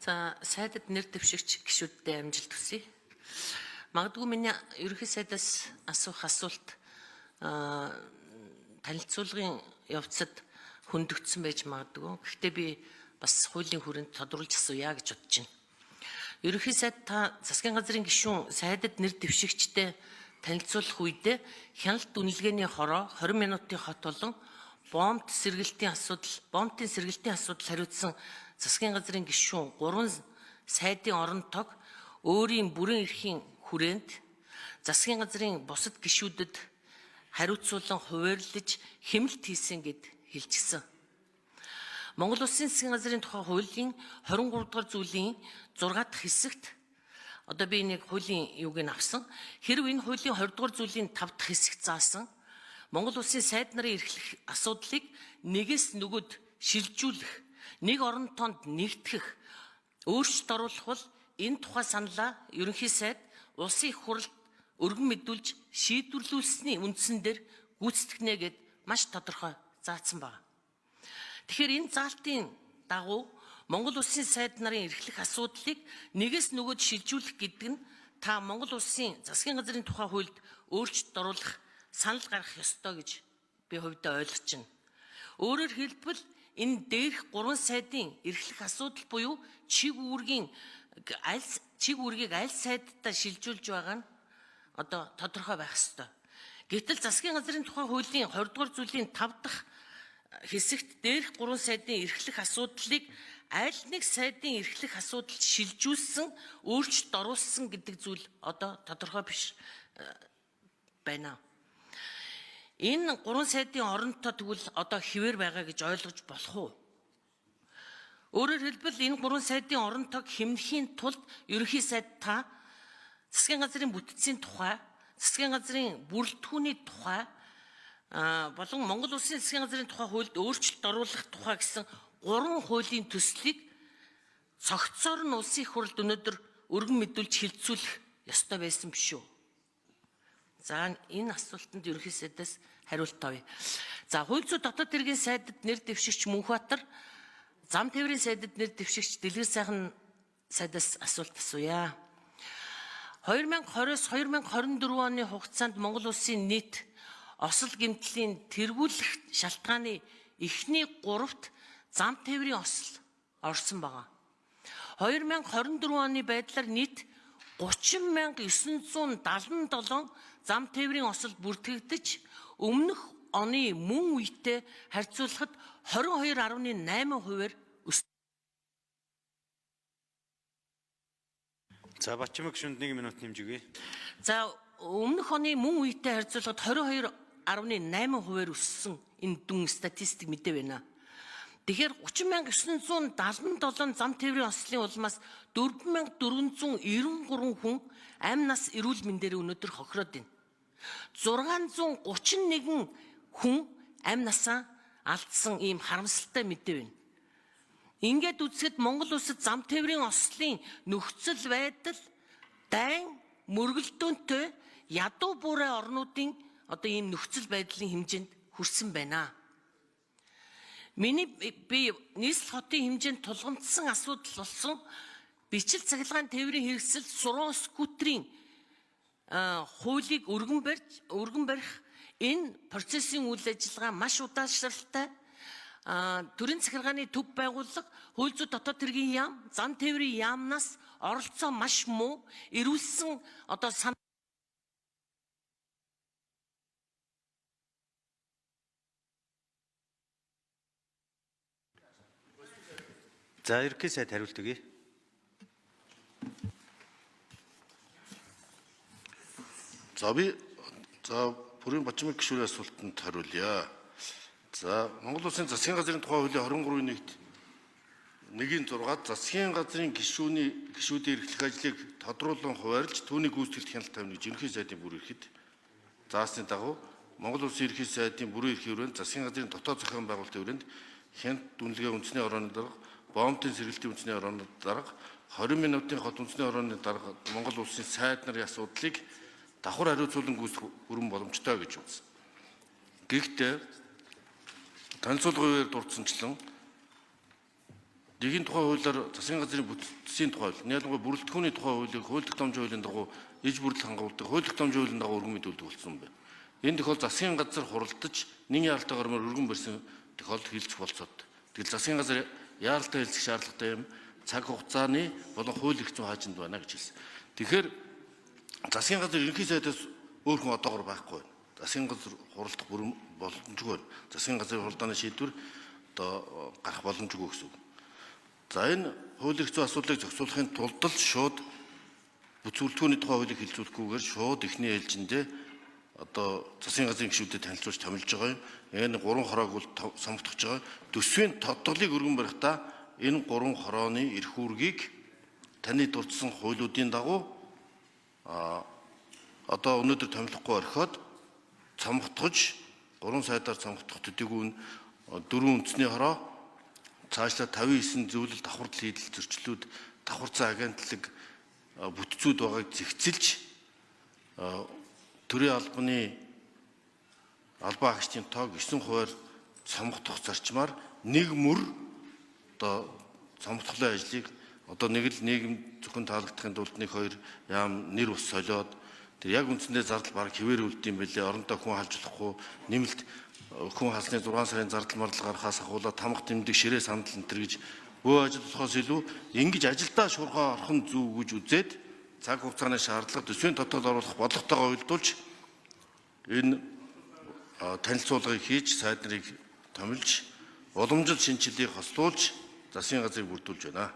За сайдад нэр дэвшигч гишүүдтэй амжилт хүсье. Магадгүй миний ерөнхий сайдаас асуух асуулт танилцуулгын явцад хөндөгдсөн байж магадгүй. Гэхдээ би бас хуулийн хүрээнд тодруулж асууя гэж бодож байна. Ерөнхий сайд та засгийн газрын гишүүн сайдад нэр дэвшигчтэй танилцуулах үедээ хяналт үнэлгээний хороо 20 минутын хот болон бомбын сэргэлтийн асуудал хариуцсан засгийн газрын гишүүн 3 сайдын орон тог өөрийн бүрэн эрхийн хүрээнд засгийн газрын бусад гишүүдэд хариуцуулан хуваарлаж хэмэлт хийсэн гэд хэлчихсэн. Монгол Улсын засгийн газрын тухай хуулийн 23 дугаар зүйлийн 6 дахь хэсэгт одоо би нэг хуулийн юуг нь авсан. Хэрв энэ хуулийн 20 дугаар зүйлийн 5 дахь хэсэгт заасан Монгол Улсын сайд нарын эрхлэх асуудлыг нэгээс нөгөөд шилжүүлэх, нэг оронтоонд нэгтгэх, өөрчлөлт оруулах бол энэ тухай саналаа ерөнхий сайд улсын их хурлд өргөн мэдүүлж шийдвэрлүүлсэний үндсэн дээр гүйцэтгэнэ гэд маш тодорхой заасан байна. Тэгэхээр энэ заалтын дагуу Монгол Улсын сайд нарын эрхлэх асуудлыг нэгээс нөгөөд шилжүүлэх гэдэг нь та Монгол Улсын засгийн газрын тухай хуульд өөрчлөлт оруулах санал гаргах ёстой гэж би хувьдаа ойлгож байна. Өөрөөр хэлбэл энэ дээрх 3 сайдын эрхлэх асуудал буюу чиг үүргийг аль сайдтай шилжүүлж байгаа нь одоо тодорхой байх ёстой. Гэвтэл засгийн газрын тухай хуулийн 20 дугаар зүйлийн 5 дахь хэсэгт дээрх 3 сайдын эрхлэх асуудлыг аль нэг сайдын эрхлэх асуудалд шилжүүлсэн, өөрчлөлт оруулсан гэдэг зүйл одоо тодорхой биш байна. Энэ 3 сайдын оронтой тэгвэл одоо хэвээр байгаа гэж ойлгож болох уу? Өөрөөр хэлбэл энэ 3 сайдын оронтойг хэмнэхийн тулд ерөнхий сайд та засгийн газрын бүтцийн тухай, засгийн газрын бүрэлдэхүүний тухай болон Монгол Улсын засгийн газрын тухай хуульд өөрчлөлт оруулах тухай гэсэн 3 хуулийн төслийг цогцоор нь улсын их хурлд өнөөдөр өргөн мэдүүлж хилцүүлэх ёстой байсан биш үү? За энэ асуултанд ерөнхий сайдаас хариулт авъя. За хууль зүйн дотоод хэргийн сайдад нэр дэвшигч Мөнхбаатар, зам тээврийн сайдад нэр дэвшигч Дэлгэр сайхан сайдаас асуулт асууя. 2020-с 2024 оны хугацаанд Монгол Улсын нийт осол гэмтлийн тэргүүлэх шалтгааны эхний 3-т зам тээврийн осол орсон байгаа. 2024 оны байдлаар нийт 30,977 зам тээврийн осол бүртгэгдэж өмнөх оны мөн үетэй харьцуулахад 22.8%-аар өссөн. За Бачимаг шүнд 1 минут нэмжигье. За өмнөх оны мөн үетэй харьцуулахад 22.8%-аар өссөн энэ дүн статистик мэдээ байна. Тэгэхээр 30,977 зам тээврийн ослын улмаас 4,493 хүн амь нас эрүүл мэндээр өнөөдөр хохироод байна. 631 хүн амь насаа алдсан ийм харамсалтай мэдээ байна. Ингээд үзэхэд Монгол улсад зам тээврийн ослын нөхцөл байдал дайн мөргөлдөөнтэй ядуу буурай орнуудын одоо ийм нөхцөл байдлын хэмжээнд хүрсэн байна. Би нийслэл хотын хэмжээнд тулгамдсан асуудал болсон бичил цахилгаан тээврийн хэрэгсэл сургууль скутерийн хуулийг өргөн барих энэ процессын үйл ажиллагаа маш удаашралтай. Төрийн цахилгааны төв байгууллага, хууль зүйн дотоод хэргийн яам, зам тээврийн яамнаас оролцоо маш муу, эрүүлсэн одоо За ерөнхий сайд хариулт өгье. За бүрийн Бачимаг гишүүний асуултанд хариулъя. За Монгол Улсын засгийн газрын тухай хуулийн 23.1-ийн 6-д засгийн газрын гишүүдийн эрхлэх ажлыг тодруулан хуваарлж түүнийг гүйцэтгэлд хяналт тавина гэж ерөнхий сайдын бүр эрхэд заасны дагуу Монгол Улсын ерөнхий сайдын бүрэн эрхийн хүрээнд засгийн газрын дотоод зохион байгуулалтын хүрээнд хяналт үнэлгээ үндэсний орооны дарга, бомбын сэргэлтийн үндэсний орооны дарга, 20 минутын хот үндэсний орооны дарга Монгол Улсын сайд нарын асуудлыг давхар хариуцуулан гүйцэх бүрэн боломжтой гэж үзсэн. Гэхдээ танилцуулгын үеэр дурдсанчлан Дэгийн тухай хуулиар засгийн газрын бүтцийн тухай, ялангуяа бүрэлдэхүүний тухай хуулийг хууль тогтоомжийн хуулийн дагуу иж бүрдэл хангуулдаг, хууль тогтоомжийн хуулийн дагуу өргөн мэдүүлдэг болсон байна. Энэ тохиолдолд засгийн газар хуралдаж нэг яаралтайгаар өргөн барьсан тохиолдол хилжих болцоод. Тэгэл засгийн газар яаралтай хэлцэх шаардлагатай юм цаг хугацааны болон хууль эрх зүйн хаажинд байна гэж хэлсэн. Тэгэхээр засгийн газар ерөнхий сайдаас өөр хүн одоогор байхгүй байна. Засгийн газар хуралдах бүрэн боломжгүй байна. Засгийн газрын хуралдааны шийдвэр одоо гарах боломжгүй гэсэн үг. За энэ хууль эрх зүйн асуудлыг зохицуулахын тулд л шууд бүцүүлтгүүний тухай хуулийг хилцүүлэхгүйгээр шууд эхний ээлжиндээ одоо засгийн газрын гишүүдэд танилцуулж томилж байгаа юм. Энэ 3 хороог бол сонгогдож байгаа. Төсвийн тодголыг өргөн барихдаа энэ 3 хорооны эрх үүргийг таны дурдсан хуулиудын дагуу одоо өнөөдөр томилохгүй орхиод цомготгож 3 сайдаар цомготгох төдийгүй 4 үндэсний хороо цаашлаа 59 зөвлөл давхардал хийдэл зөрчлүүд давхарцсан агентлаг бүтцүүд байгааг зэгцэлж төрийн албаны албан хаагчдын тоог 9 хувиар цомготгох зарчмаар нэг мөр одоо цомготголын ажлыг одоо нэг л нийгэм зөвхөн таалагдахын тулд нэг хоёр яам нэр ус солиод тэр яг үндсэндээ зардал баг хэвээр үлдэм байлээ. Орондоо хүн халж болохгүй нэмэлт хүн халсны 6 сарын зардал мардал гарахаас ахуулаад тамга тэмдэг ширээ сандал энэ төр гэж бөө ажил болохоос илүү ингэж ажилдаа шуурхаа орхон зүв гэж үзээд цаг хугацааны шаардлага төсвийн тодтол оруулах бодлоготойгоо уялдуулж энэ танилцуулгыг хийж сайд нарыг томилж уламжил шинжилгээг хослуулж засгийн газрыг бүрдүүлж байна.